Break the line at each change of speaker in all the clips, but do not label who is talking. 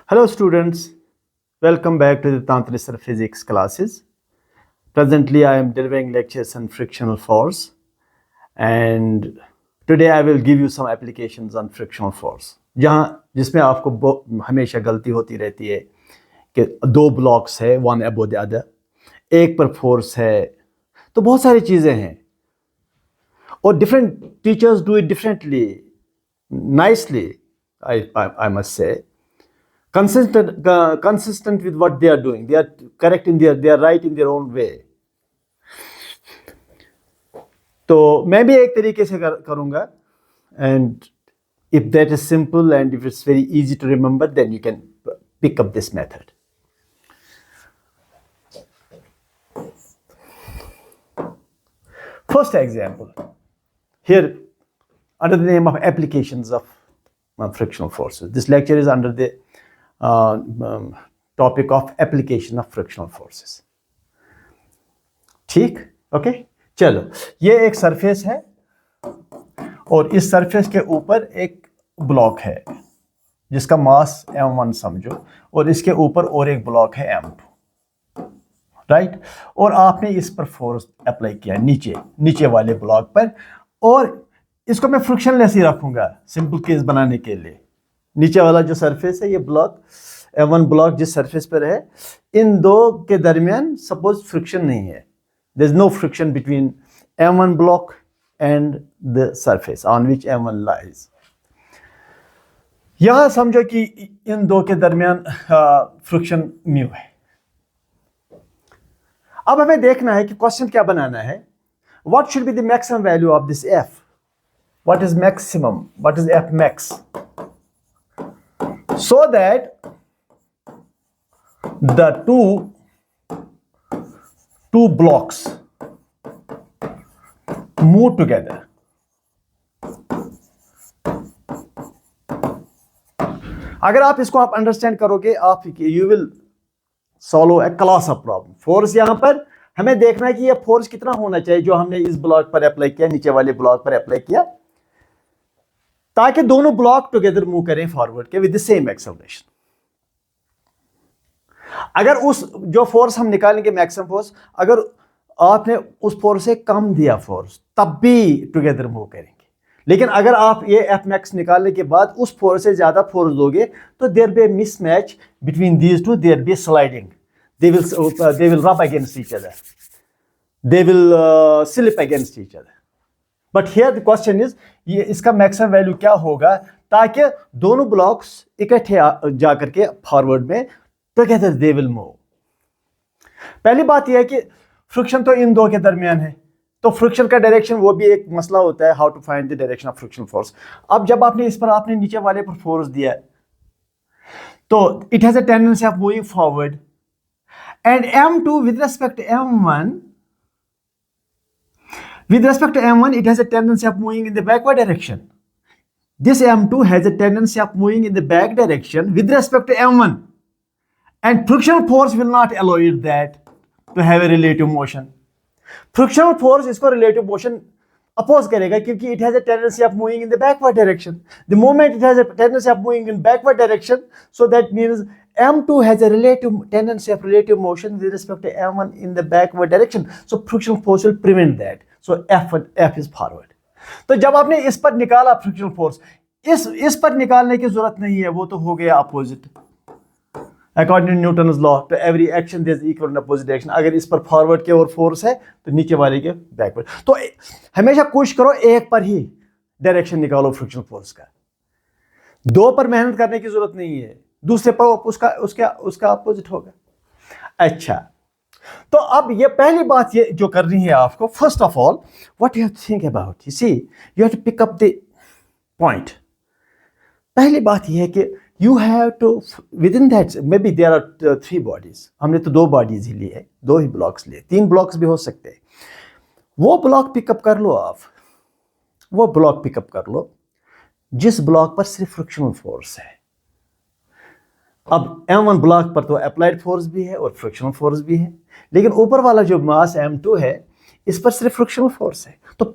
Hello students, welcome back to the Tantristra physics classes. Presently I am delivering lectures on frictional force and today I will give you some applications on frictional force. जिसमें आपको हमेशा गलती होती रहती है कि दो blocks है वन अबव द अदर, एक पर फोर्स है, तो बहुत सारी चीज़ें हैं और different teachers do it differently, nicely I must say. Consistent with what they are doing. They are correct in they are right in their own way. तो मैं भी एक तरीके से करूँगा and if that is simple and if it's very easy to remember, then you can pick up this method. First example, here under the name of applications of frictional forces. This lecture is under the topic of application of frictional forces. ठीक, okay, चलो ये एक surface है और इस surface के ऊपर एक ब्लॉक है जिसका मास m1 समझो और इसके ऊपर और एक ब्लॉक है m2, राइट। और आपने इस पर फोर्स अप्लाई किया नीचे वाले ब्लॉक पर और इसको मैं फ्रिक्शनलेस ही रखूंगा सिंपल केस बनाने के लिए। नीचे वाला जो सरफेस है ये ब्लॉक m1 ब्लॉक जिस सरफेस पर है, इन दो के दरमियान सपोज फ्रिक्शन नहीं है, there is no friction between m1 block and the surface on which m1 lies. यहां समझो कि इन दो के दरमियान फ्रिक्शन म्यू है। अब हमें देखना है कि क्वेश्चन क्या बनाना है, what should be the maximum value of this f, what is maximum, what is f max, so that the two blocks move together. अगर आप इसको आप अंडरस्टैंड करोगे आप you will solve a class of problem. Force यहां पर हमें देखना है कि ये फोर्स कितना होना चाहिए जो हमने इस ब्लॉक पर अप्लाई किया, नीचे वाले ब्लॉक पर अप्लाई किया, ताकि दोनों ब्लॉक टुगेदर मूव करें फॉरवर्ड के विद द सेम एक्सेलरेशन। अगर उस जो फोर्स हम निकालेंगे मैक्सिमम फोर्स, अगर आपने उस फोर्स से कम दिया फोर्स तब भी टुगेदर मूव करेंगे, लेकिन अगर आप ये एफ मैक्स निकालने के बाद उस फोर्स से ज्यादा फोर्स दोगे तो there be mismatch between these two, there be sliding, they will rub against each other, they will slip against each other. But here the question is ये इसका मैक्सिमम वैल्यू क्या होगा ताकि दोनों ब्लॉक्स इकट्ठे जाकर के फॉरवर्ड में टुगेदर दे विल मूव। पहली बात यह है कि फ्रिक्शन तो इन दो के दरमियान है, तो फ्रिक्शन का डायरेक्शन वो भी एक मसला होता है, how to find the direction of friction force. अब जब आपने इस पर आपने नीचे वाले पर फोर्स दिया तो it has a tendency of moving forward and m2 with respect to m1 it has a tendency of moving in the backward direction. This m2 has a tendency of moving in the back direction with respect to m1 and frictional force will not allow it that to have a relative motion. Frictional force इसको relative motion oppose करेगा क्योंकि it has a tendency of moving in the backward direction. The moment it has a tendency of moving in backward direction, so that means m2 has a tendency of relative motion with respect to m1 in the backward direction. So frictional force will prevent that. So f is forward. तो जब आपने इस पर निकाला frictional force, इस पर निकालने की जरूरत नहीं है, वो तो हो गया opposite. According to Newton's law to every action there is equal and opposite direction. अगर इस पर फॉरवर्ड के और फोर्स है तो नीचे वाले के बैकवर्ड। तो हमेशा कोशिश करो एक पर ही डायरेक्शन निकालो फ्रिक्शनल फोर्स का, दो पर मेहनत करने की जरूरत नहीं है, दूसरे पर उसका अपोजिट होगा। अच्छा, तो अब ये पहली बात ये जो करनी है आपको, first of all what you have to think about, you see you have to pick up the point. पहली बात ये है कि you have to within that may be there are 3 bodies, हमने तो 2 बॉडीज ही ली है, 2 ही ब्लॉक्स लिए, 3 blocks भी हो सकते हैं। वो ब्लॉक पिकअप कर लो आप, वो ब्लॉक पिकअप कर लो जिस ब्लॉक पर सिर्फ फ्रिक्शनल फोर्स है। अब m1 ब्लॉक पर तो अप्लाइड फोर्स भी है और फ्रिक्शनल फोर्स भी है, लेकिन ऊपर वाला जो मास m2 है इस पर सिर्फ फ्रिक्शनल फोर्स है। तो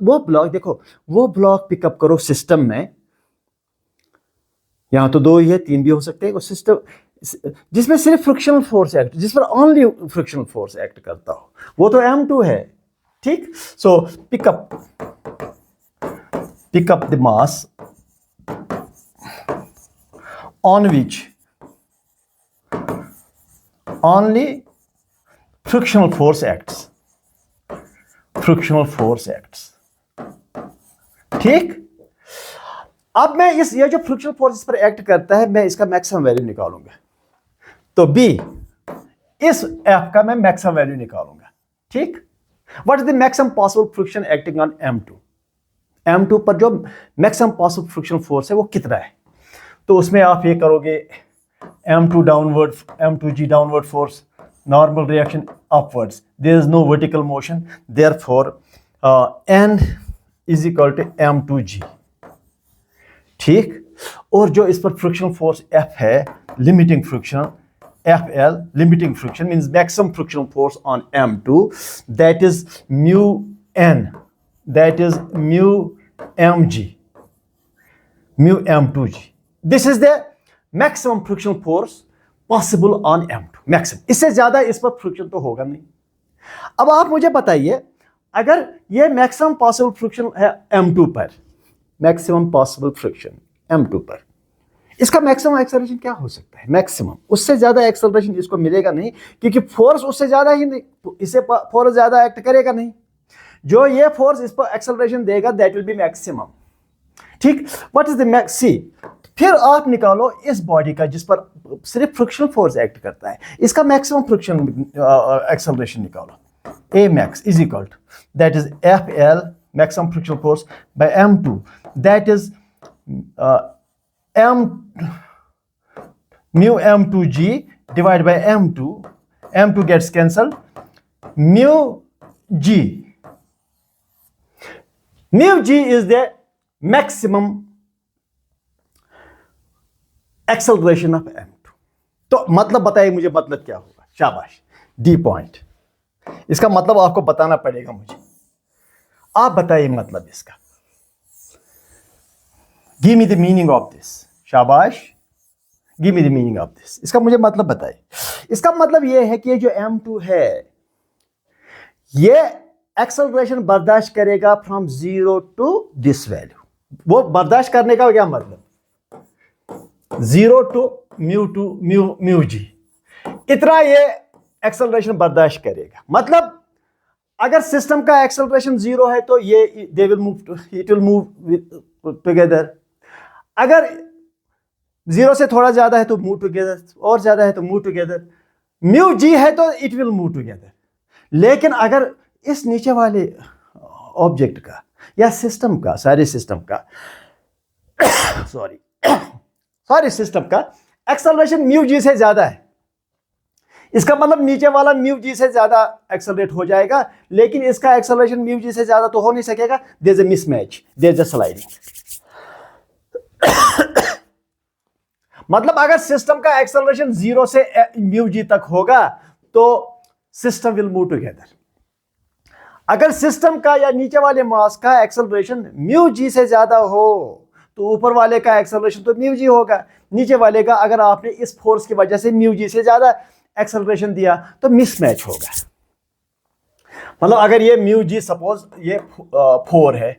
वो ब्लॉक देखो, वो ब्लॉक पिकअप करो सिस्टम में यहाँ तो दो ही है, तीन भी हो सकते हैं। सिस्टम जिसमें सिर्फ फ्रिक्शनल फोर्स एक्ट, जिस पर ओनली फ्रिक्शनल फोर्स एक्ट करता हो, वो तो M2 है। ठीक, सो pick up the mass on which only frictional force acts, frictional force acts। ठीक, अब मैं ये जो फ्रिक्शनल फोर्स पर एक्ट करता है, मैं इसका मैक्सिमम वैल्यू निकालूंगा। तो B, इस F का मैं मैक्सिमम वैल्यू निकालूंगा। ठीक, what is the maximum possible friction acting on M2? M2 पर जो मैक्सिमम पॉसिबल फ्रिक्शनल फोर्स है वो कितना है? तो उसमें आप ये करोगे M2 downward, M2G downward force, normal reaction upwards, there is no vertical motion, therefore N is equal to M2G। ठीक, और जो इस पर फ्रिक्शनल फोर्स F है, limiting friction, FL, limiting friction means maximum frictional force on M2, that is mu N, that is mu mg, mu M2G. This is the maximum frictional force possible on M2, maximum। इससे ज्यादा इस पर friction तो होगा नहीं। अब आप मुझे बताइए, अगर ये मैक्सिमम पॉसिबल फ्रिक्शन है M2 पर, मैक्सिमम पॉसिबल फ्रिक्शन M2 पर, इसका मैक्सिमम एक्सेलरेशन क्या हो सकता है? मैक्सिमम, उससे ज्यादा एक्सेलरेशन इसको मिलेगा नहीं, क्योंकि फोर्स उससे ज्यादा ही नहीं, तो इसे फोर्स ज्यादा एक्ट करेगा नहीं। जो ये फोर्स इस पर एक्सेलरेशन देगा, दैट विल बी मैक्सिमम। ठीक, व्हाट इज द मैक्स? सी, फिर आप निकालो इस बॉडी का जिस पर सिर्फ फ्रिक्शनल फोर्स एक्ट करता है, इसका मैक्सिमम फ्रिक्शन एक्सेलरेशन निकालो। A max is equal to, that is FL, maximum frictional force, by M2, that is mu M2G divided by M2, M2 gets cancelled, mu G, mu G is the maximum acceleration of M2। तो मतलब बताइए मुझे, मतलब क्या होगा? शाबाश, D point. इसका मतलब आपको बताना पड़ेगा मुझे, आप बताइए मतलब इसका। Give me the meaning of this। शाबाश, give me the meaning of this। इसका मुझे मतलब बताइए। इसका मतलब यह है कि ये जो M2 है, ये एक्सेलरेशन बर्दाश्त करेगा फ्रॉम 0 टू दिस वैल्यू। वो बर्दाश्त करने का क्या मतलब? 0 टू म्यू जी, इतना ये एक्सेलरेशन बर्दाश्त करेगा। मतलब अगर सिस्टम का एक्सेलरेशन 0 है तो ये दे will move, it will move together. अगर 0 से थोड़ा ज्यादा है तो मूव टुगेदर, और ज्यादा है तो मूव टुगेदर। म्यू जी है तो इट विल मूव टुगेदर। लेकिन अगर इस नीचे वाले ऑब्जेक्ट का या सिस्टम का, सारे सिस्टम का सारे सिस्टम का एक्सेलरेशन म्यू जी से ज्यादा है, इसका मतलब नीचे वाला म्यू जी से ज्यादा एक्सेलरेट हो जाएगा, लेकिन इसका एक्सेलरेशन म्यू जी से ज्यादा तो हो नहीं सकेगा। There is a mismatch, there is a sliding. मतलब अगर सिस्टम का एक्सेलरेशन 0 से म्यू जी तक होगा तो सिस्टम विल मूव टुगेदर। अगर सिस्टम का या नीचे वाले मास का एक्सेलरेशन म्यू जी से ज्यादा हो तो ऊपर वाले का एक्सेलरेशन तो म्यू जी होगा, नीचे वाले का अगर आपने इस फोर्स की वजह से म्यू जी से ज्यादा एक्सेलरेशन दिया तो मिसमैच होगा। मतलब अगर ये म्यू जी सपोज ये 4 है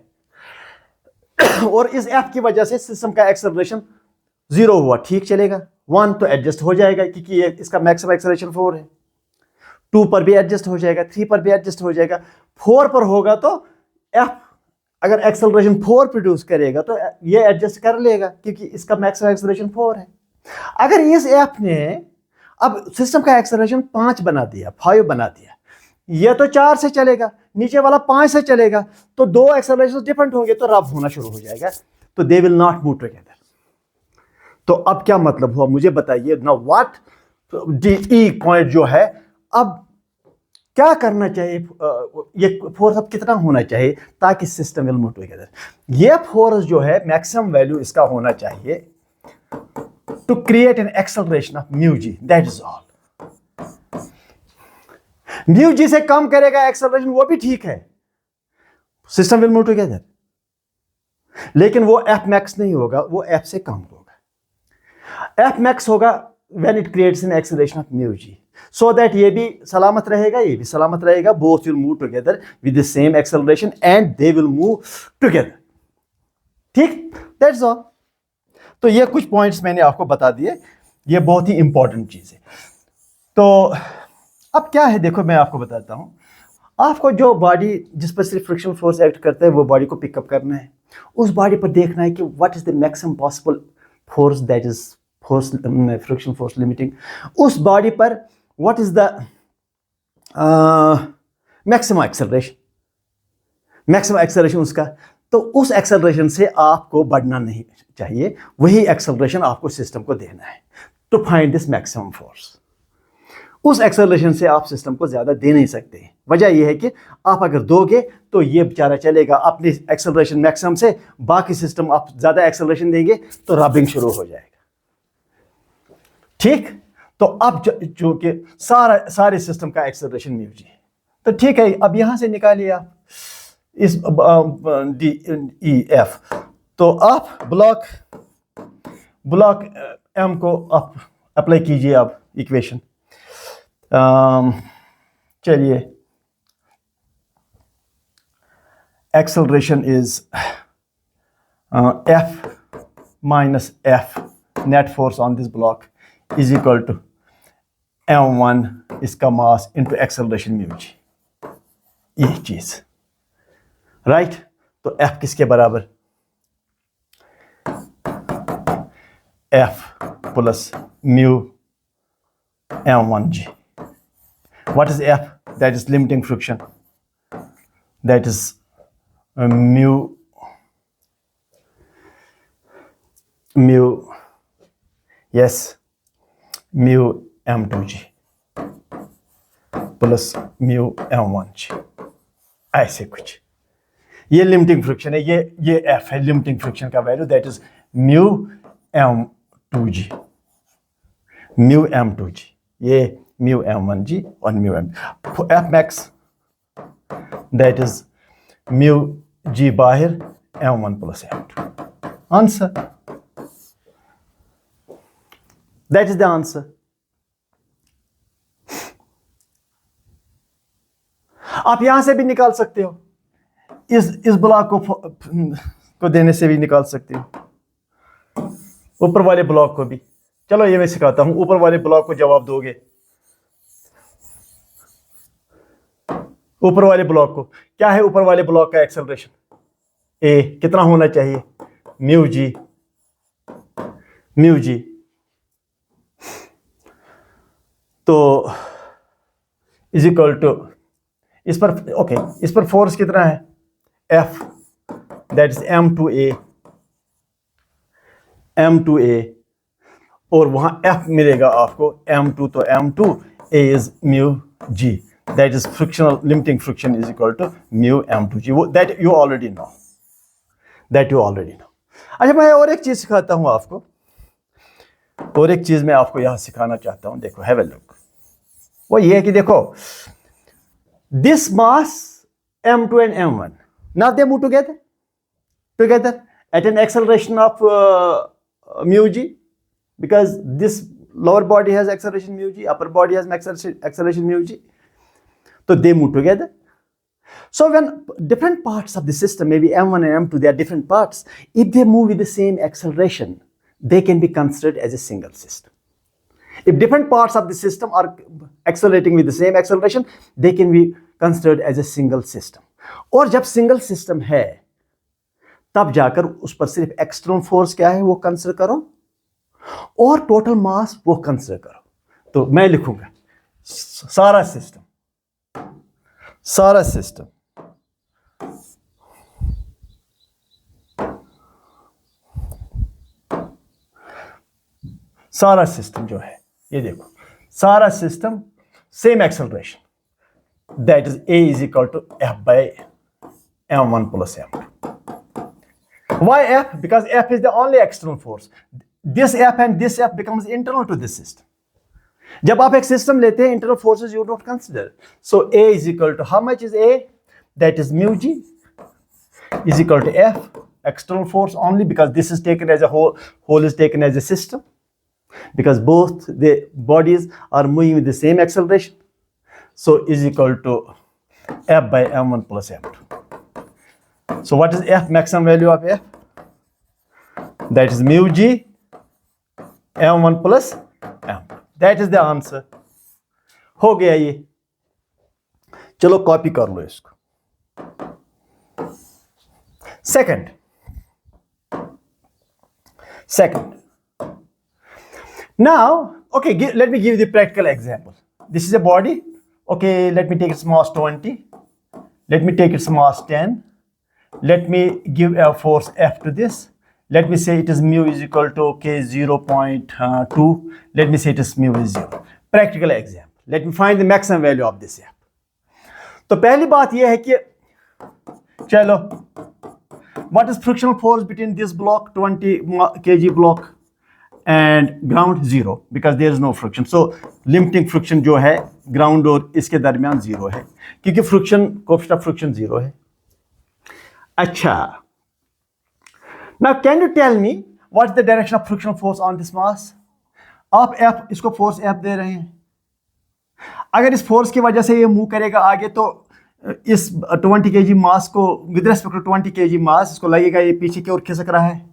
और इस एफ की वजह से सिस्टम का एक्सेलरेशन 0 हुआ, ठीक चलेगा। 1 तो एडजस्ट हो जाएगा क्योंकि ये इसका मैक्सिमम एक्सेलरेशन 4 है। 2 पर भी एडजस्ट हो जाएगा, 3 पर भी एडजस्ट हो जाएगा। 4 पर होगा तो एफ अगर एक्सेलरेशन 4 प्रोड्यूस करेगा तो ये एडजस्ट कर लेगा क्योंकि इसका मैक्सिमम एक्सेलरेशन 4 है। अगर इस एफ ने अब सिस्टम का एक्सेलरेशन 5 बना दिया, 5 बना दिया, ये तो 4 से चलेगा, नीचे वाला 5 से चलेगा, तो दो एक्सेलरेशन डिफरेंट होंगे तो रब होना शुरू हो जाएगा, तो they will not move together. तो अब क्या मतलब हुआ मुझे बताइए ना। व्हाट डी पॉइंट जो है, अब क्या करना चाहिए? ये फोर्स अब कितना होना चाहिए ताकि सिस्टम विल मूव टुगेदर? ये फोर्स जो है मैक्सिमम वैल्यू इसका होना चाहिए to create an acceleration of mu g, that is all. Mu g से कम करेगा एक्सेलरेशन वो भी ठीक है, सिस्टम विल मूव टुगेदर, लेकिन वो एफ मैक्स नहीं होगा, वो एफ से कम होगा। एफ मैक्स होगा when it creates an acceleration of mu g, so that ये भी सलामत रहेगा, ये भी सलामत रहेगा, both will move together with the same acceleration and they will move together. ठीक, दैट्स ऑल। तो ये कुछ पॉइंट्स मैंने आपको बता दिए, ये बहुत ही इंपॉर्टेंट चीज है। तो अब क्या है, देखो मैं आपको बताता हूं, आपको जो बॉडी जिस पर सिर्फ फ्रिक्शनल फोर्स एक्ट करता है वो बॉडी को पिकअप करना है, उस बॉडी पर देखना है कि what is the maximum possible force, that is force friction force limiting, उस बॉडी पर what is the maximum acceleration, maximum acceleration उसका, तो उस एक्सेलरेशन से आपको बढ़ना नहीं चाहिए, वही एक्सेलरेशन आपको सिस्टम को देना है to find this maximum force. उस एक्सेलरेशन से आप सिस्टम को ज़्यादा दे नहीं सकते। वजह यह है कि आप अगर दोगे तो ये बेचारा चलेगा अपनी एक्सेलरेशन मैक्सिमम से, बाकी सिस्टम आप ज़्यादा एक्सेलरेशन देंगे तो रबिंग शुरू हो जाएगा। ठीक, तो अब चूंकि सारे सिस्टम का एक्सेलरेशन म्यू जी है, तो ठीक है, अब यहाँ से निकालिए आप इस डी ई एफ, तो आप ब्लॉक एम को आप अप्लाई कीजिए आप इक्वेशन। चलिए, acceleration is F minus F net force on this block is equal to m1 इसका mass into acceleration mu g, ये चीज राइट। तो एफ किसके बराबर, F plus mu m1 g. What is F? That is limiting friction. That is mu, yes, mu m2g plus mu m1g, ऐसे कुछ। ये limiting friction है, ये F है लिमिटिंग फ्रिक्शन का value, that is mu m2g, mu m2g, ये mu m1g और mu m, F max that is mu g बाहर m1 plus m2, answer, that is the answer। आप यहां से भी निकाल सकते हो, इस ब्लॉक को देने से भी निकाल सकते हो, ऊपर वाले ब्लॉक को भी। चलो ये मैं सिखाता हूं, ऊपर वाले ब्लॉक को जवाब दोगे, ऊपर वाले ब्लॉक को क्या है, ऊपर वाले ब्लॉक का एक्सेलरेशन ए कितना होना चाहिए, म्यू जी, तो इज इक्वल टू इस पर, ओके, इस पर फोर्स कितना है, एफ, दैट इज m2a, और वहां एफ मिलेगा आपको m2, तो m2 a is mu g, that is frictional limiting friction is equal to mu m2g, that you already know, अच्छा, मैं और एक चीज सिखाता हूं आपको, और एक चीज मैं आपको यहां सिखाना चाहता हूं, देखो, हैव अ लुक। वो ये है कि देखो, this mass m2 and m1, now they move together at an acceleration of mu g, because this lower body has acceleration mu g, upper body has acceleration mu g, so they move together. So when different parts of the system, maybe m1 and m2, they are different parts, if they move with the same acceleration, they can be considered as a single system. If different parts of the system are accelerating with the same acceleration, they can be considered as a single system. और जब single system है, तब जाकर उस पर सिर्फ external force क्या है वो कंसिडर करो, और टोटल मास वो कंसिडर करो। तो मैं लिखूंगा सारा सिस्टम जो है, ये देखो, सारा system same acceleration, that is a is equal to f by m1 plus m2। Why f? Because f is the only external force. This f and this f becomes internal to this system. जब आप एक system लेते हैं, internal forces you don't consider. So a is equal to, how much is a? That is mu g is equal to f, external force only, because this is taken as a whole is taken as a system. because both the bodies are moving with the same acceleration. So is equal to F by m1 plus m2. So what is F, maximum value of F? That is mu g m1 plus m2. That is the answer. हो गया ये. चलो copy कर लो इसको. Second. Now, okay, let me give you the practical example. This is a body. Okay, let me take its mass 20. Let me take its mass 10. Let me give a force F to this. Let me say it is mu is equal to okay 0.2. Let me say it is mu is 0. Practical example. Let me find the maximum value of this F. तो पहली बात यह है कि चलो, what is frictional force between this block 20 kg block and ground? 0, because there is no friction. So limiting friction जो है ground और इसके दरमियान 0 है, क्योंकि friction coefficient of friction 0 है. अच्छा, now can you tell me what is the direction of frictional force on this mass? आप F, इसको force F दे रहे हैं. अगर इस फोर्स की वजह से ये मूव करेगा आगे, तो इस 20 kg मास को विद रिस्पेक्ट टू 20 kg मास इसको लगेगा ये पीछे की ओर खिसक रहा है,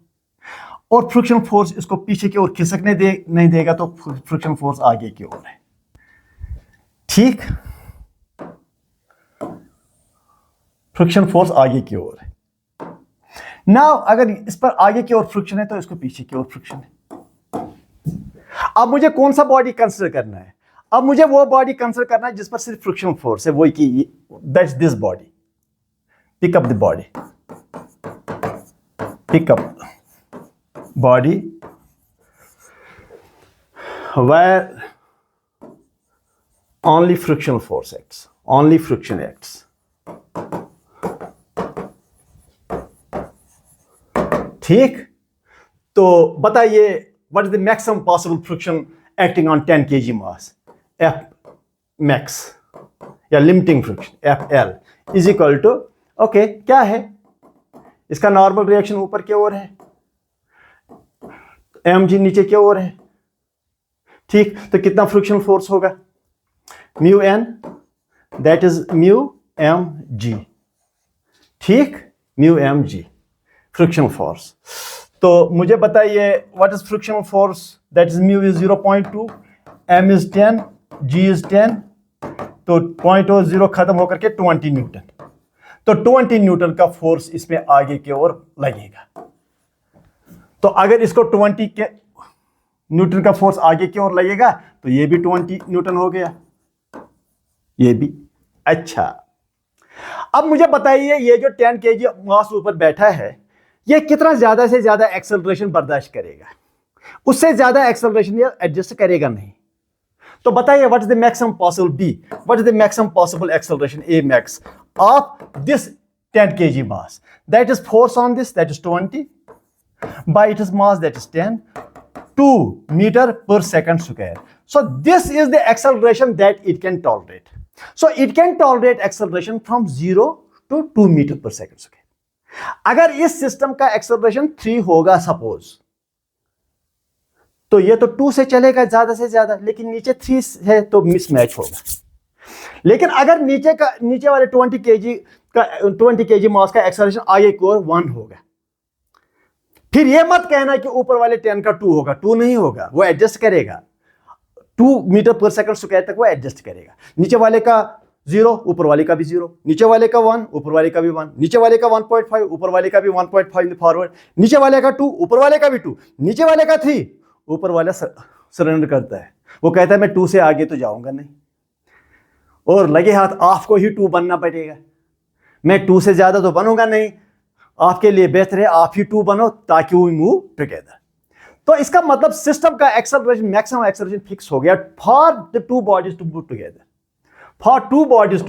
और फ्रिक्शन फोर्स इसको पीछे की ओर खिसकने नहीं देगा, तो फ्रिक्शन फोर्स आगे की ओर है. ठीक, फ्रिक्शन फोर्स आगे की ओर है. नाउ अगर इस पर आगे की ओर फ्रिक्शन है तो इसको पीछे की ओर फ्रिक्शन है. अब मुझे कौन सा बॉडी कंसीडर करना है? अब मुझे वो बॉडी कंसीडर करना है जिस पर सिर्फ फ्रिक्शन फोर्स है, वही कि that's this body. Pick up the body, pick up body where only frictional force acts, only friction acts. ठीक, तो बताइए what is the maximum possible friction acting on 10 kg mass? F max या limiting friction FL is equal to okay, क्या है इसका normal reaction? ऊपर की ओर है, mg नीचे की ओर है. ठीक, तो कितना फ्रिक्शनल फोर्स होगा? Mu n, that is mu mg. ठीक, म्यू mg फ्रिक्शनल फोर्स. तो मुझे बताइए what is frictional force? That is mu is 0.2, m is 10, g is 10. तो 0.0 खत्म होकर के 20 न्यूटन. तो 20 न्यूटन का फोर्स इसमें आगे की ओर लगेगा. तो अगर इसको 20 के न्यूटन का फोर्स आगे की ओर लगेगा तो ये भी 20 न्यूटन हो गया, ये भी. अच्छा, अब मुझे बताइए ये जो 10 kg मास ऊपर बैठा है ये कितना ज्यादा से ज्यादा एक्सेलरेशन बर्दाश्त करेगा? उससे ज्यादा एक्सेलरेशन ये एडजस्ट करेगा नहीं. तो बताइए what is the maximum possible B, what is the maximum possible acceleration A max of this 10 kg mass? That is force on this, that is 20 by its mass, that is 10, 2 meter per second square. So this is the acceleration that it can tolerate. So it can tolerate acceleration from 0 to 2 meter per second square. अगर इस system का acceleration 3 होगा suppose, तो ये तो 2 से चलेगा ज्यादा से ज्यादा, लेकिन नीचे 3 है तो मिसमैच होगा. लेकिन अगर नीचे वाले 20 kg मास का एक्सेलरेशन आगे की ओर 1 होगा, फिर ये मत कहना कि ऊपर वाले 10 का 2 होगा. 2 नहीं होगा, वो एडजस्ट करेगा. 2 मीटर पर सेकंड स्क्वायर तक वो एडजस्ट करेगा. नीचे वाले का 0, ऊपर वाले का भी 0, नीचे वाले का 1, ऊपर वाले का भी 1, नीचे वाले का 1.5, ऊपर वाले का भी 1.5 इन फॉरवर्ड, नीचे वाले का 2, ऊपर वाले का भी 2, नीचे वाले का 3, ऊपर वाला सरेंडर करता है. वो कहता है मैं 2 से आगे तो जाऊंगा नहीं, और लगे हाथ आपको ही 2 बनना पड़ेगा. मैं 2 से ज्यादा तो बनूंगा नहीं, आपके लिए बेहतर है आप ही 2 बनो ताकि वी मूव टुगेदर. तो इसका मतलब सिस्टम का एक्सेलरेशन, मैक्सिमम एक्सेलरेशन फिक्स हो गया for the 2 bodies to move together. For 2 bodies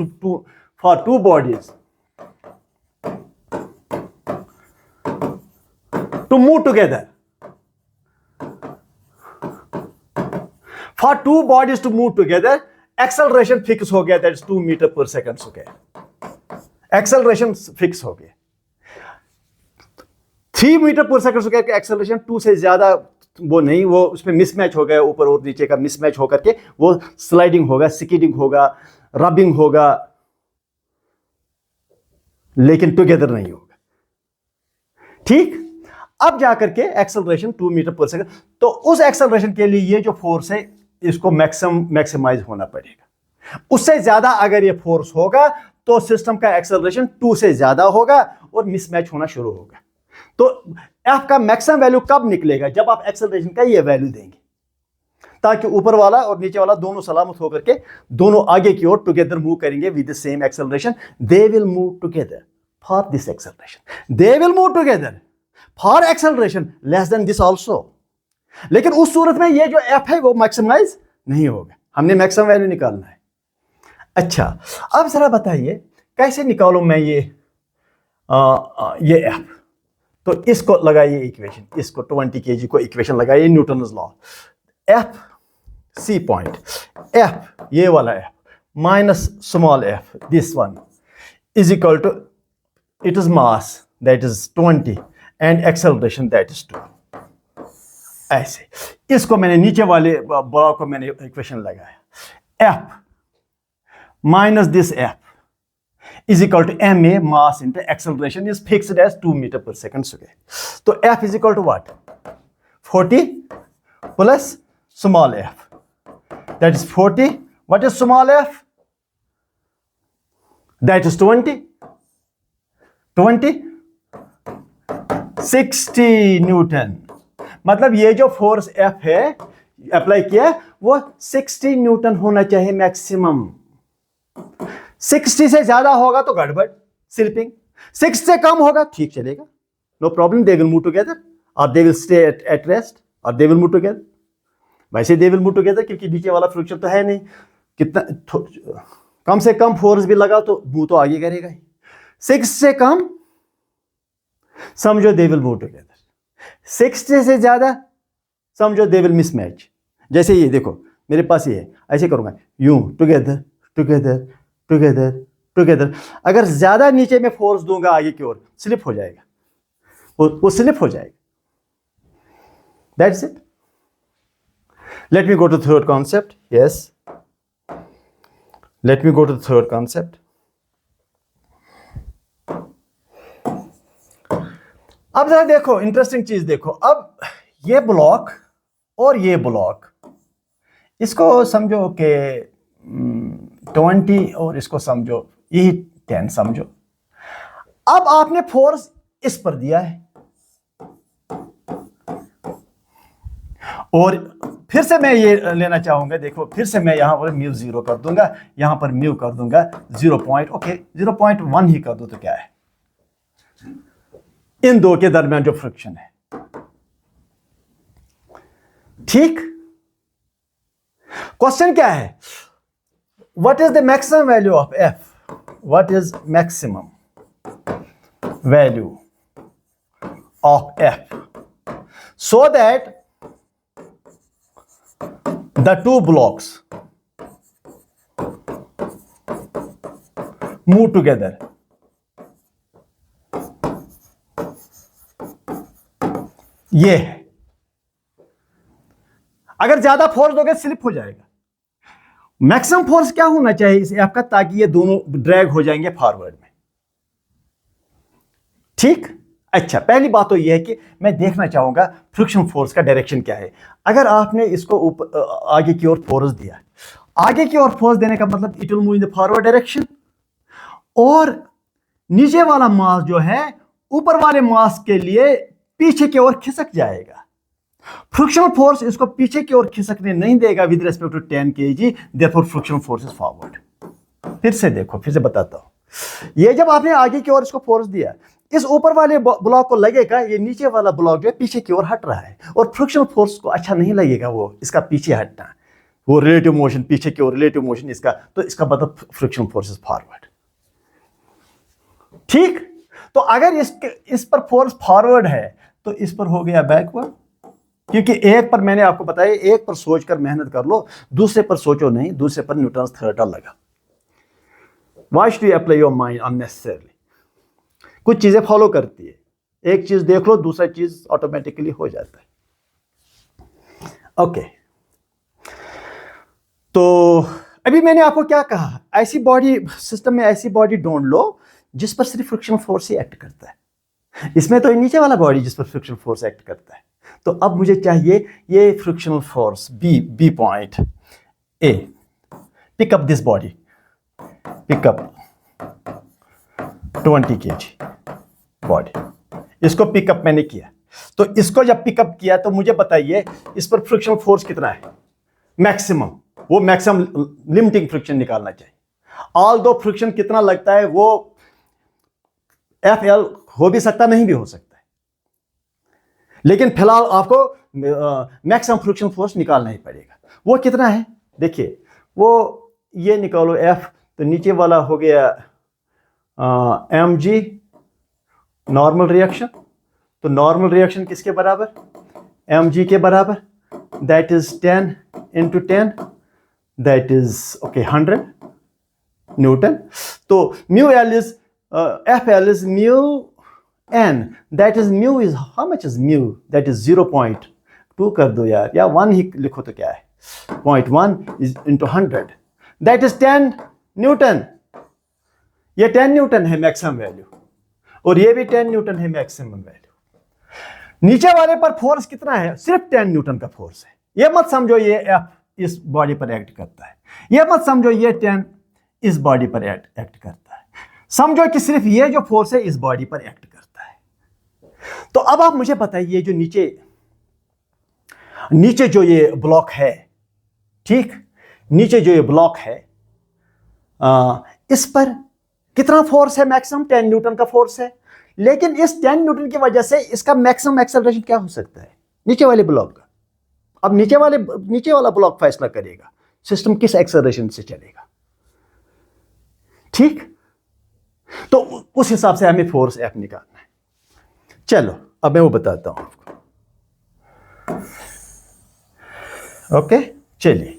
to move together, for 2 bodies to move together acceleration fix हो गया, दैट इज 2 मीटर पर सेकंड स्क्वायर. एक्सेलरेशन फिक्स हो गया. 3 मीटर पर second square का acceleration 2 से ज्यादा वो नहीं, वो उसमें मिसमैच हो गया, ऊपर और नीचे का मिसमैच होकर के वो स्लाइडिंग होगा, स्कीडिंग होगा, रबिंग होगा, लेकिन टुगेदर नहीं होगा। ठीक, अब जाकर के एक्सेलरेशन 2 मीटर पर सेकंड, तो उस एक्सेलरेशन के लिए ये जो फोर्स है इसको मैक्सिमाइज होना पड़ेगा। उससे ज्यादा अगर ये फोर्स होगा तो सिस्टम का एक्सेलरेशन 2 से ज्यादा होगा और मिसमैच होना शुरू होगा। तो एफ का मैक्सिमम वैल्यू कब निकलेगा? जब आप एक्सेलरेशन का ये वैल्यू देंगे, ताकि ऊपर वाला और नीचे वाला दोनों सलामत होकर के दोनों आगे की ओर टुगेदर मूव करेंगे with the same acceleration. They will move together for this acceleration, they will move together for acceleration less than this also. लेकिन उस सूरत में ये जो एफ है वो मैक्सिमाइज नहीं होगा, हमने मैक्सिमम वैल्यू निकालना है। अच्छा, अब जरा बताइए कैसे निकालूं मैं ये एफ? तो इसको लगाइए इक्वेशन, इसको 20 kg को इक्वेशन लगाइए, Newton's law. F C point, F ये वाला F minus small F this one is equal to, it is mass that is 20 and acceleration that is 2। ऐसे इसको मैंने नीचे वाले ब्लॉक को मैंने इक्वेशन लगाया, F minus this F is equal to ma mass into acceleration is fixed as 2 meter per second square. So F is equal to what? 40 plus small f. That is 40. What is small f? That is 20. 20. 60 Newton. मतलब ये जो force F है apply किया वो 60 Newton होना चाहिए maximum. 60 से ज्यादा होगा तो गड़बड़, स्लिपिंग। 6 से कम होगा ठीक चलेगा, no problem, they will move together और they will stay at rest और दे विल मूव टुगेदर। वैसे दे विल मूव टुगेदर क्योंकि नीचे वाला फ्रिक्शन तो है नहीं, कितना कम से कम फोर्स भी लगा तो मूव तो आगे करेगा ही। 6 से कम समझो दे विल मूव टुगेदर, 60 से ज्यादा समझो दे विल मिसमैच। जैसे ये देखो मेरे पास ये है, ऐसे करूंगा यूं, टुगेदर टुगेदर टुगेदर टुगेदर। अगर ज्यादा नीचे में फोर्स दूंगा आगे की ओर स्लिप हो जाएगा, वो स्लिप हो जाएगा। That's it. Let me go to third concept. Yes, let me go to third concept. अब जरा देखो इंटरेस्टिंग चीज देखो, अब ये ब्लॉक और ये ब्लॉक, इसको समझो कि 20 और इसको समझो यही 10 समझो। अब आपने फोर्स इस पर दिया है और फिर से मैं ये लेना चाहूंगा, देखो फिर से मैं यहां पर म्यू 0 कर दूंगा, यहां पर म्यू कर दूंगा 0.1 ही कर दो तो क्या है, इन दो के दरमियान जो फ्रिक्शन है। ठीक, क्वेश्चन क्या है? What is the maximum value of F? What is maximum value of F? So that the two blocks move together. ये है, अगर ज्यादा फोर्स दोगे स्लिप हो जाएगा। मैक्सिमम फोर्स क्या होना चाहिए इस एफ का, ताकि ये दोनों ड्रैग हो जाएंगे फॉरवर्ड में। ठीक, अच्छा पहली बात तो यह है कि मैं देखना चाहूंगा फ्रिक्शन फोर्स का डायरेक्शन क्या है। अगर आपने इसको ऊपर आगे की ओर फोर्स दिया, आगे की ओर फोर्स देने का मतलब it will move in the forward direction, और नीचे वाला मास जो है ऊपर वाले मास के लिए पीछे की ओर खिसक जाएगा। फ्रिक्शनल फोर्स इसको पीछे की ओर खिसकने नहीं देगा with respect to 10 kg, therefore frictional force is forward. फिर से देखो, फिर से बताता हूं, ये जब आपने आगे की ओर इसको फोर्स दिया, इस ऊपर वाले ब्लॉक को लगेगा ये नीचे वाला ब्लॉक जो है पीछे की ओर हट रहा है, और फ्रिक्शनल फोर्स को अच्छा नहीं लगेगा वो इसका पीछे हटना, वो रिलेटिव मोशन पीछे की ओर, रिलेटिव मोशन इसका, तो इसका मतलब फ्रिक्शनल फोर्स इज फॉरवर्ड। ठीक, तो अगर इस पर फोर्स फॉरवर्ड है तो इस पर हो गया बैकवर्ड, क्योंकि एक पर मैंने आपको बताया, एक पर सोचकर मेहनत कर लो, दूसरे पर सोचो नहीं, दूसरे पर न्यूटन्स थर्ड लॉ लगा। Why should you apply your mind unnecessarily? कुछ चीजें फॉलो करती है, एक चीज देख लो दूसरा चीज ऑटोमेटिकली हो जाता है। ओके, तो अभी मैंने आपको क्या कहा, ऐसी बॉडी सिस्टम में ऐसी बॉडी ढूंढ लो जिस पर सिर्फ फ्रिक्शनल फोर्स ही एक्ट करता है। इसमें तो नीचे वाला बॉडी जिस पर फ्रिक्शनल फोर्स एक्ट करता है। तो अब मुझे चाहिए ये frictional force B point A, pick up this body, pick up 20 kg body, इसको पिकअप मैंने किया। तो इसको जब पिकअप किया तो मुझे बताइए इस पर फ्रिक्शनल फोर्स कितना है, मैक्सिमम, वो मैक्सिमम लिमिटिंग फ्रिक्शन निकालना चाहिए। ऑल दो फ्रिक्शन कितना लगता है वो FL हो भी सकता, नहीं भी हो सकता है, लेकिन फिलहाल आपको मैक्सिमम फ्रिक्शन फोर्स निकालना ही पड़ेगा। वो कितना है देखिए, वो ये निकालो F, तो नीचे वाला हो गया mg नॉर्मल रिएक्शन। तो नॉर्मल रिएक्शन किसके बराबर, mg के बराबर, that is 10 into 10, that is okay 100 newton. तो mu L is FL is mu n, that is mu is how much is mu, that is 0.2 कर दो यार, या 1 ही लिखो तो क्या है, 0.1 is into 100, that is 10 Newton. ये 10 न्यूटन है मैक्सिमम वैल्यू, और ये भी 10 न्यूटन है मैक्सिमम वैल्यू। नीचे वाले पर फोर्स कितना है, सिर्फ 10 न्यूटन का फोर्स है। ये मत समझो ये F इस बॉडी पर एक्ट करता है, ये मत समझो ये 10 इस बॉडी पर एक्ट करता है, समझो कि सिर्फ ये जो फोर्स है इस बॉडी पर एक्ट करता है। तो अब आप मुझे बताइए जो नीचे जो ये ब्लॉक है, ठीक, नीचे जो ये ब्लॉक है, इस पर कितना फोर्स है, मैक्सिमम 10 न्यूटन का फोर्स है। लेकिन इस 10 न्यूटन की वजह से इसका मैक्सिमम एक्सेलरेशन क्या हो सकता है, नीचे वाले ब्लॉक का। अब नीचे वाला ब्लॉक फैसला करेगा सिस्टम किस एक्सेलरेशन से चलेगा, ठीक। तो उस हिसाब से हमें फोर्स F निकालना है। चलो अब मैं वो बताता हूं आपको, ओके। चलिए,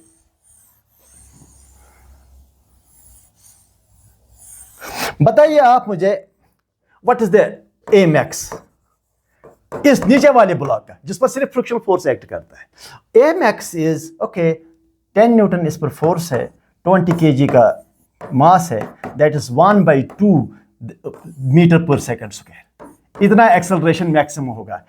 बताइए आप मुझे what is the A max इस नीचे वाले ब्लॉक का जिस पर सिर्फ फ्रिक्शनल फोर्स एक्ट करता है। A max is okay 10 Newton इस पर फोर्स है, 20 kg का मास है, दैट इज 1/2 मीटर पर सेकंड स्क्वायर। इतना एक्सेलरेशन मैक्सिमम होगा।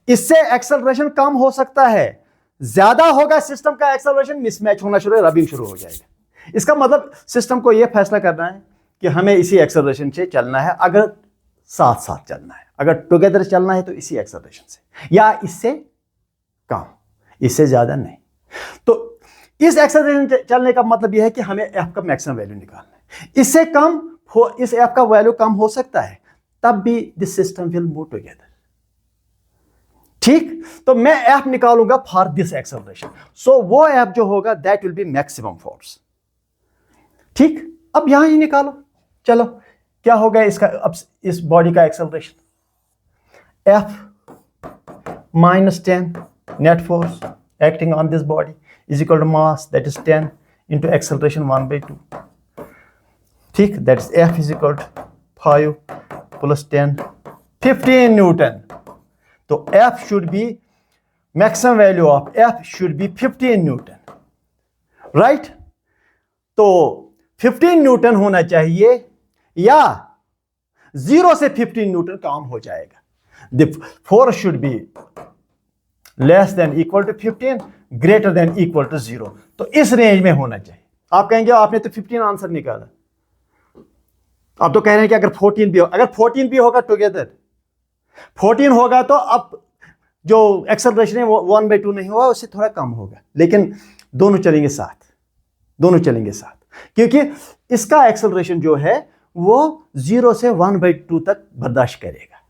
इससे एक्सेलरेशन कम हो सकता है, ज्यादा होगा सिस्टम का एक्सेलरेशन मिसमैच होना शुरू, रबिंग शुरू हो जाएगा। इसका मतलब सिस्टम को यह फैसला करना है कि हमें इसी एक्सेलरेशन से चलना है, अगर साथ साथ चलना है, अगर टुगेदर चलना है तो इसी एक्सेलरेशन से, या इससे कम, इससे ज्यादा नहीं। तो इस एक्सेलरेशन चलने का मतलब यह है कि हमें F का मैक्सिमम वैल्यू निकालना है। इससे कम इस F का वैल्यू कम हो सकता है, तब भी this system will move together, ठीक। तो मैं F निकालूंगा फॉर दिस एक्सेलरेशन, सो वो F जो होगा that will B maximum force, ठीक। अब यहां ही निकालो, चलो क्या होगा इसका, अब इस बॉडी का acceleration F minus 10 net force acting on this body is equal to mass, that is 10 into acceleration 1/2, ठीक। that is F is equal to 5 plus 10 15 Newton। तो F should be maximum value of F should be 15 Newton, right। तो 15 Newton होना चाहिए, या 0 से 15 Newton काम हो जाएगा। The force should be less than equal to 15, greater than equal to 0। तो इस रेंज में होना चाहिए। आप कहेंगे आपने तो 15 आंसर निकाला, आप तो कह रहे हैं कि अगर 14 भी हो, अगर 14 भी होगा टुगेदर 14 होगा तो अब जो एक्सेलरेशन है वो 1/2 नहीं होगा, उससे थोड़ा कम होगा, लेकिन दोनों चलेंगे साथ, दोनों चलेंगे साथ, क्योंकि इसका एक्सेलरेशन जो है वो 0 से 1/2 तक बर्दाश्त करेगा।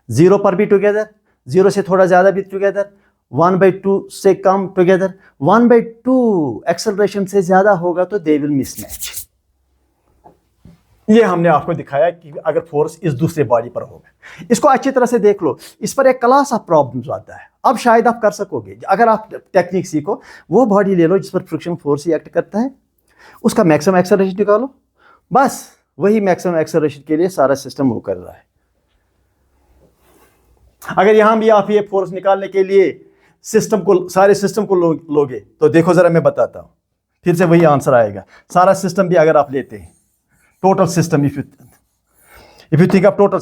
0 पर भी टुगेदर, 0 से थोड़ा ज्यादा भी टुगेदर, 1/2 से कम टुगेदर। 1/2 एक्सेलरेशन से ज्यादा होगा तो दे विल मिसमैच। ये हमने आपको दिखाया कि अगर फोर्स इस दूसरे बॉडी पर होगा। इसको अच्छी तरह से देख लो, इस पर एक क्लास ऑफ प्रॉब्लम्स आता है। अब शायद आप कर सकोगे अगर आप टेक्निक सीखो। वो बॉडी ले लो जिस पर फ्रिक्शन फोर्स ही एक्ट करता है, उसका मैक्सिमम एक्सेलरेशन निकालो, बस वही मैक्सिमम एक्सेलरेशन के लिए सारा सिस्टम मूव कर रहा है। अगर यहां भी आप ये फोर्स निकालने के लिए सिस्टम को, सारे सिस्टम को लोगे तो देखो जरा, मैं बताता हूं, फिर से वही आंसर आएगा। सारा सिस्टम भी अगर आप लेते हैं, total system, if you think of total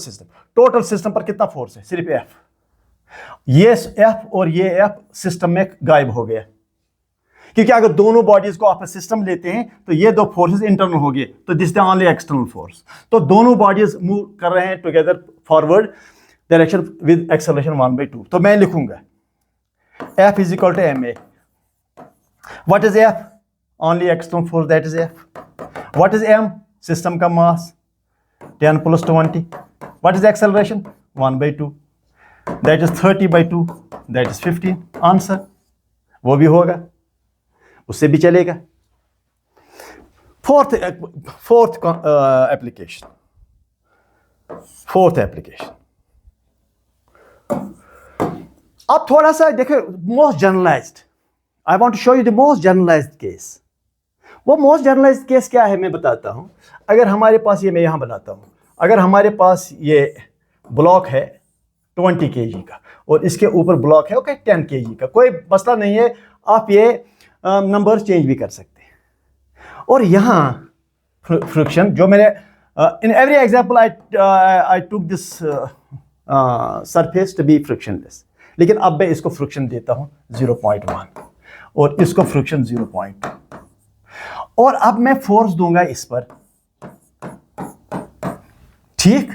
system पर कितना फोर्स है? सिर्फ एफ। ये एफ और ये एफ सिस्टम में गायब हो गया, क्योंकि अगर दोनों बॉडीज को आप सिस्टम लेते हैं तो ये दो फोर्सेस इंटरनल हो गए, तो this is only external force. तो दोनों बॉडीज मूव कर रहे हैं together forward direction with acceleration 1/2। तो मैं लिखूंगा F is equal to ma। What is F? Only external force, that is F। What is m? System का mass 10 + 20। What is acceleration? 1/2, that is 30/2, that is 15। Answer वो भी होगा, उससे भी चलेगा। फोर्थ एप्लीकेशन, अब थोड़ा सा देखो most generalized. I want to show you the most generalized case. वो मोस्ट जनरलाइज्ड केस क्या है मैं बताता हूं। अगर हमारे पास ये, मैं यहां बनाता हूं, अगर हमारे पास ये ब्लॉक है 20 kg का और इसके ऊपर ब्लॉक है ओके 10 kg का, कोई मसला नहीं है, आप ये नंबर चेंज भी कर सकते हैं। और यहां फ्रिक्शन जो मैंने in every example I took this surface to be frictionless, लेकिन अब मैं इसको फ्रिक्शन देता हूं 0.1 और इसको फ्रिक्शन 0.2, और अब मैं फोर्स दूंगा इस पर, ठीक।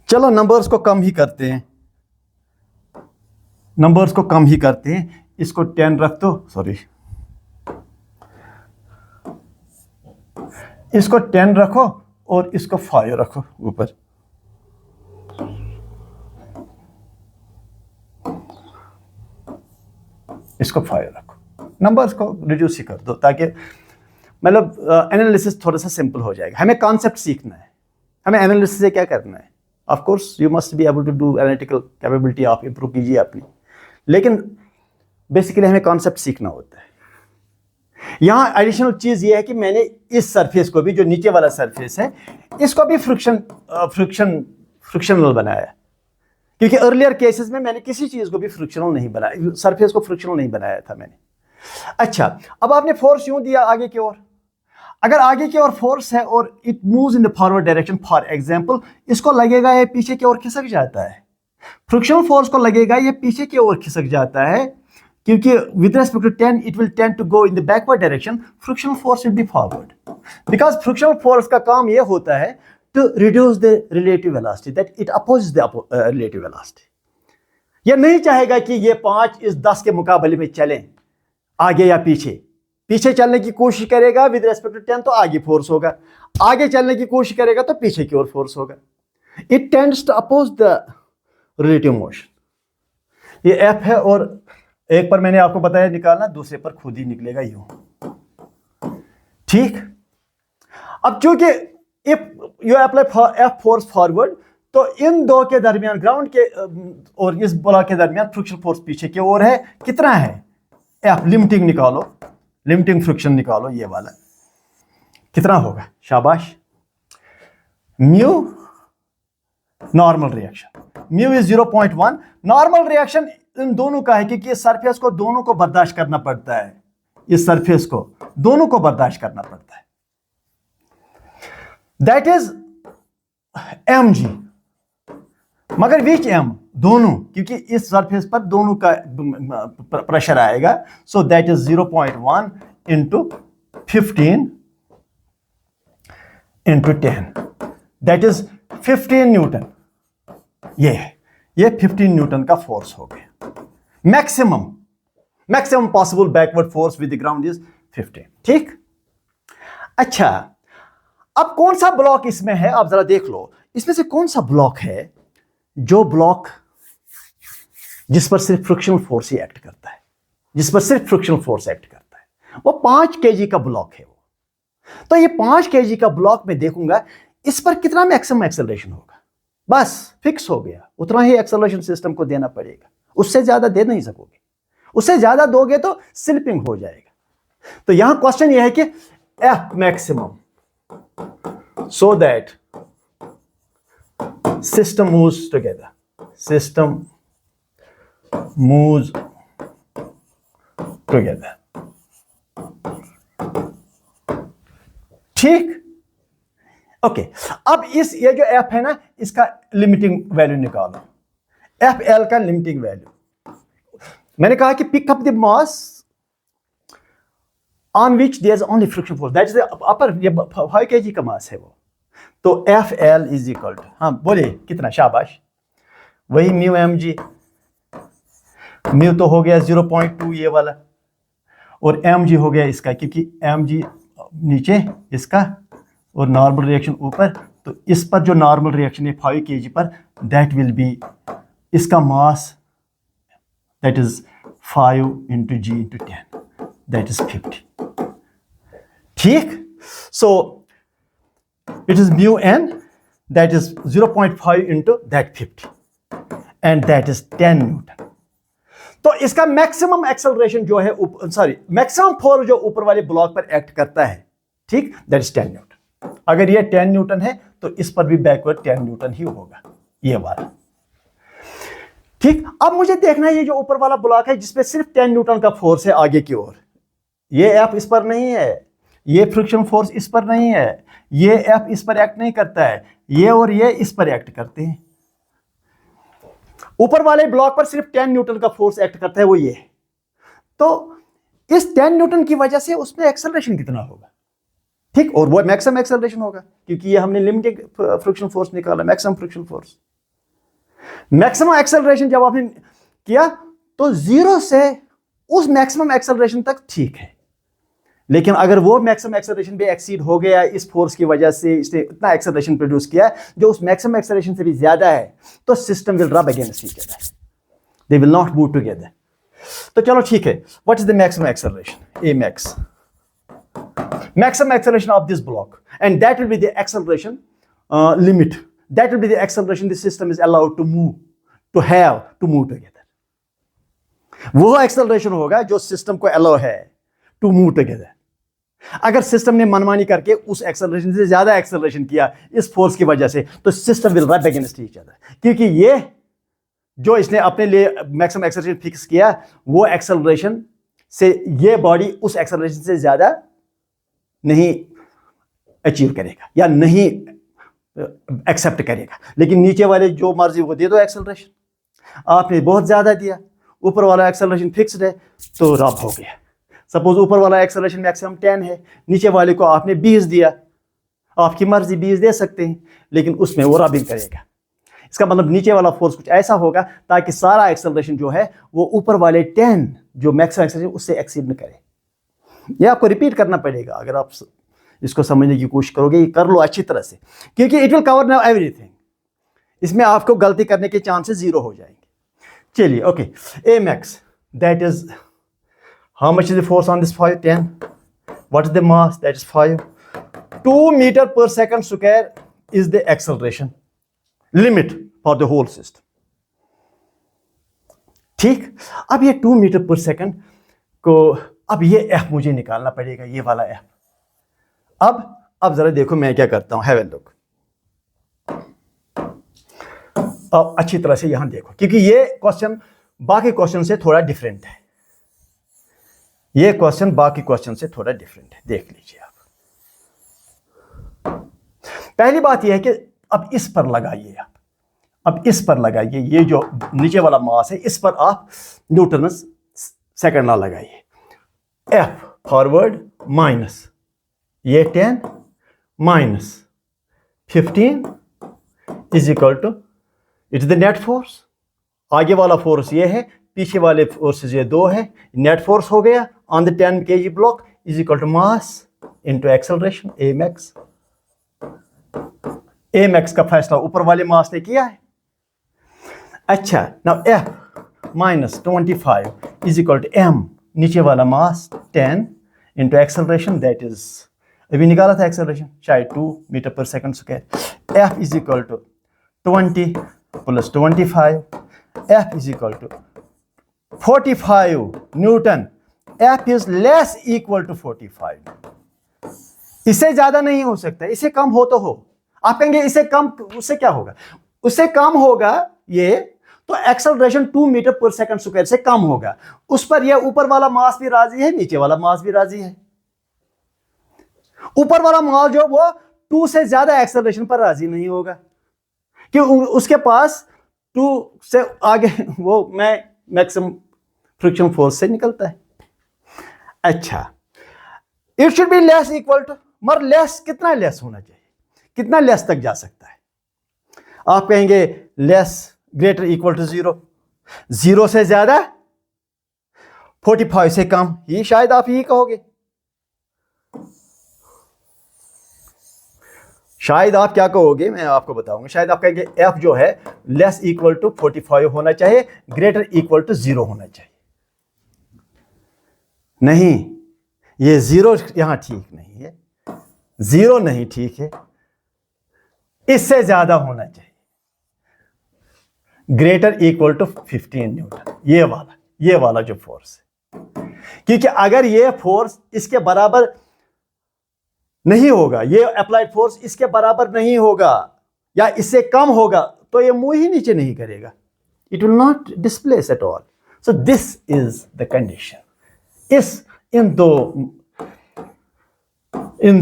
चलो नंबर्स को कम ही करते हैं, इसको 10 रख दो, सॉरी इसको 10 रखो और इसको 5 रखो ऊपर। इसको 5 रखो, नंबर्स को रिड्यूस ही कर दो ताकि मतलब एनालिसिस थोड़ा सा सिंपल हो जाएगा। हमें कॉन्सेप्ट सीखना है, हमें एनालिसिस से क्या करना है। Of course you must be able to do analytical capability, आप इंप्रूव कीजिए अपनी, लेकिन बेसिकली हमें कॉन्सेप्ट सीखना होता है। यहां एडिशनल चीज ये है कि मैंने इस सरफेस को भी, जो नीचे वाला सरफेस है, इसको भी फ्रिक्शनल बनाया, क्योंकि अर्लियर केसेस में मैंने किसी चीज को भी फ्रिक्शनल नहीं बनाया, सरफेस को फ्रिक्शनल नहीं बनाया था मैंने। अच्छा, अब आपने फोर्स यूं दिया आगे की ओर, अगर आगे की ओर फोर्स है और it moves in the forward direction, for example इसको लगेगा ये पीछे की ओर खिसक जाता है, फ्रिक्शनल फोर्स को लगेगा ये पीछे की ओर खिसक जाता है, क्योंकि with respect to 10 it will tend to go in the backward direction, frictional force will be forward, because frictional force का काम ये होता है to reduce the relative velocity, that it opposes the relative velocity। यह नहीं चाहेगा कि ये 5 इस 10 के मुकाबले में चलें आगे या पीछे चलने की कोशिश करेगा विद रेस्पेक्ट टू 10 तो आगे फोर्स होगा, आगे चलने की कोशिश करेगा तो पीछे की ओर फोर्स होगा। It tends to oppose the relative motion. ये एफ है और एक पर मैंने आपको बताया निकालना, दूसरे पर खुद ही निकलेगा यूं, ठीक। अब चूंकि if you apply F force forward, तो इन दो के दरमियान, ग्राउंड के और इस ब्लॉक के दरमियान फ्रिक्शन फोर्स पीछे की ओर है, कितना है एफ, लिमिटिंग निकालो, लिमिटिंग फ्रिक्शन निकालो, ये वाला कितना होगा, शाबाश, mu normal reaction, mu is 0.1। Normal reaction in दोनों का है, क्योंकि इस सरफेस को दोनों को बर्दाश्त करना पड़ता है, इस सरफेस को दोनों को बर्दाश्त करना पड़ता है, दैट इज mg, मगर विच m, दोनों, क्योंकि इस सरफेस पर दोनों का प्रेशर आएगा, so that is 0.1 into 15 into 10, that is 15 Newton. ये 15 न्यूटन का फोर्स हो गया। Maximum possible backward force with the ground is 15, ठीक। अच्छा, अब कौन सा ब्लॉक इसमें है, आप जरा देख लो, इसमें से कौन सा ब्लॉक है जो ब्लॉक जिस पर सिर्फ फ्रिक्शनल फोर्स ही एक्ट करता है, जिस पर सिर्फ फ्रिक्शनल फोर्स एक्ट करता है, वो 5 kg का ब्लॉक है वो। तो ये 5 kg का ब्लॉक में देखूंगा इस पर कितना मैक्सिमम एक्सेलरेशन होगा, बस फिक्स हो गया, उतना ही एक्सेलरेशन सिस्टम को देना पड़ेगा, उससे ज्यादा दे नहीं सकोगे, उससे ज्यादा दोगे तो स्लिपिंग हो जाएगा। तो यहां क्वेश्चन यह है कि F maximum, so that system moves together, system moves together. ठीक, ओके। अब इस ये जो एफ है ना, इसका लिमिटिंग वैल्यू निकालो, एफ एल का लिमिटिंग वैल्यू। मैंने कहा कि pick up the mass on which there is only friction force, that is the upper, ये 5 kg का मास है वो, तो F L is equal to, हाँ बोलिए कितना, शाबाश, वही म्यू एम जी, म्यू तो हो गया 0.2 ये वाला, और एम जी हो गया इसका, क्योंकि एम जी नीचे इसका और नॉर्मल रिएक्शन ऊपर, तो इस पर जो नॉर्मल रिएक्शन है 5 kg पर, दैट विल बी, इसका mass that is 5 into g into 10, that is 50। ठीक, so it is mu N, that is 0.5 into that 50, and that is 10 newton. तो इसका मैक्सिमम एक्सेलरेशन जो है, सॉरी मैक्सिमम फोर्स जो ऊपर वाले ब्लॉक पर एक्ट करता है, ठीक, दैट इज 10 न्यूटन। अगर ये 10 न्यूटन है तो इस पर भी बैकवर्ड 10 न्यूटन ही होगा, ये वाला। ठीक, अब मुझे देखना है ये जो ऊपर वाला ब्लॉक है जिसपे सिर्फ 10 न्यूटन का फोर्स है आगे की ओर, ये एफ इस पर नहीं है, ये फ्रिक्शन फोर्स इस पर नहीं है, ये एफ इस पर एक्ट नहीं करता है, ये और ये इस पर एक्ट करते हैं। ऊपर वाले ब्लॉक पर सिर्फ 10 न्यूटन का फोर्स एक्ट करता है, वो ये। तो इस 10 न्यूटन की वजह से उसमें एक्सेलरेशन कितना होगा, ठीक, और वो मैक्सिमम एक्सेलरेशन होगा, क्योंकि ये हमने लिमिटिंग फ्रिक्शन फोर्स निकाला, maximum friction force. Maximum acceleration जब आपने किया तो 0 से उस मैक्सिमम एक्सेलरेशन तक ठीक है, लेकिन अगर वो मैक्सिमम एक्सेलरेशन भी एक्सीड हो गया इस फोर्स की वजह से, इसने इतना एक्सेलरेशन प्रोड्यूस किया जो उस मैक्सिमम एक्सेलरेशन से भी ज्यादा है, तो सिस्टम विल रब against each other, they will not move together. तो चलो ठीक है, what is the maximum acceleration, A max, maximum acceleration of this block, and that will be the acceleration limit, that will be the acceleration the system is allowed to move, to move together। वो acceleration होगा जो system को allow है to move together। अगर system ने मनमानी करके उस acceleration से ज्यादा acceleration किया इस फोर्स की वजह से, तो system will rub against each other, क्योंकि ये जो इसने अपने लिए maximum acceleration फिक्स किया, वो acceleration से ये बॉडी उस acceleration से ज्यादा नहीं अचीव करेगा या नहीं एक्सेप्ट करेगा, लेकिन नीचे वाले जो मर्जी वो दे दो एक्सेलरेशन, आपने बहुत ज्यादा दिया, ऊपर वाला एक्सेलरेशन फिक्स्ड है तो रब हो गया। सपोज ऊपर वाला एक्सेलरेशन मैक्सिमम 10 है, नीचे वाले को आपने 20 दिया, आपकी मर्जी 20 दे सकते हैं, लेकिन उसमें वो रबिंग करेगा। इसका मतलब नीचे वाला फोर्स कुछ ऐसा होगा ताकि सारा एक्सेलरेशन जो है वो ऊपर वाले 10 जो मैक्सिमम एक्सेलरेशन उससे एक्सीड न करे। ये आपको रिपीट करना पड़ेगा, अगर आप इसको समझने की कोशिश करोगे, ये कर लो अच्छी तरह से, क्योंकि it will cover now everything, इसमें आपको गलती करने के चांसेस 0 हो जाएंगे। चलिए okay, a max that is how much is the force on this 5, 10, what is the mass, that is 5, 2 metre पर second square is the acceleration limit for the whole system. ठीक, अब ये 2 मीटर पर second को, अब ये F मुझे निकालना पड़ेगा, ये वाला एफ। अब जरा देखो मैं क्या करता हूं, हैव अ लुक। अब अच्छी तरह से यहां देखो, क्योंकि ये क्वेश्चन बाकी क्वेश्चन से थोड़ा डिफरेंट है, ये क्वेश्चन बाकी क्वेश्चन से थोड़ा डिफरेंट है, देख लीजिए आप। पहली बात यह है कि अब इस पर लगाइए, अब इस पर लगाइए, ये जो नीचे वाला मास है इस पर आप न्यूटन सेकंड लॉ लगाइए। एफ फॉरवर्ड माइनस ये 10 minus 15 is equal to, it is the net force, आगे वाला फोर्स ये है, पीछे वाले फोर्सेस ये 2 है, नेट फोर्स हो गया on the 10 kg block is equal to mass into acceleration, A max. A max का फैसला ऊपर वाले मास ने किया है। अच्छा, now F minus 25 is equal to M, नीचे वाला mass 10 into acceleration, that is अभी निकाला था एक्सेलरेशन शायद 2 मीटर पर second square. F is equal to 20 plus 25, F is equal to 45 newton. F is less equal to 45, इससे ज्यादा नहीं हो सकता, इससे कम हो तो हो। आप कहेंगे इससे कम, उससे क्या होगा, उससे कम होगा ये, तो एक्सेलरेशन 2 मीटर पर सेकंड स्क्वायर से कम होगा। उस पर यह ऊपर वाला मास भी राजी है, नीचे वाला मास भी राजी है। ऊपर वाला मास जो वो 2 से ज्यादा एक्सेलरेशन पर राजी नहीं होगा, कि उसके पास 2 से आगे वो मैक्सिमम फ्रिक्शन फोर्स से निकलता है। अच्छा, it should be less equal to, मगर लेस कितना लेस होना चाहिए, कितना लेस तक जा सकता है? आप कहेंगे लेस ग्रेटर इक्वल टू 0, 0 से ज्यादा, 45 से कम, ये शायद आप यही कहोगे। शायद आप क्या कहोगे, मैं आपको बताऊंगा। शायद आप कहेंगे एफ जो है लेस इक्वल टू 45 होना चाहिए, ग्रेटर इक्वल टू 0 होना चाहिए। नहीं, ये 0 यहां ठीक नहीं है, 0 नहीं ठीक है, इससे ज्यादा होना चाहिए, ग्रेटर इक्वल टू 15 न्यूटन, ये वाला जो फोर्स है। क्योंकि अगर ये फोर्स इसके बराबर नहीं होगा, ये अप्लाइड फोर्स इसके बराबर नहीं होगा या इससे कम होगा, तो ये मुंह ही नीचे नहीं करेगा, it will not displace at all. So this is the condition. इन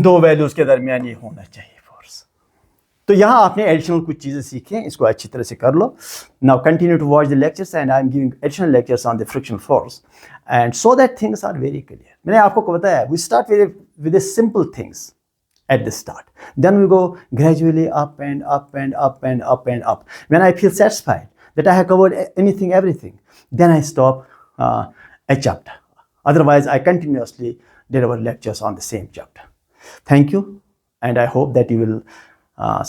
दो वैल्यूज के दरमियान ये होना चाहिए फोर्स। तो यहां आपने एडिशनल कुछ चीजें सीखी हैं, इसको अच्छी तरह से कर लो। Now continue to watch the lectures and I am giving additional lectures on the frictional force and so that things are very clear. मैंने आपको बताया, we start with the simple things at the start, then we go gradually up and up and up and up and up. When I feel satisfied that I have covered everything, then I stop a chapter. Otherwise, I continuously deliver lectures on the same chapter. Thank you, and I hope that you will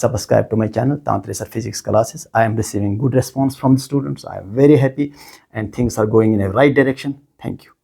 subscribe to my channel, Tantresar Physics Classes. I am receiving good response from the students. I am very happy, and things are going in a right direction. Thank you.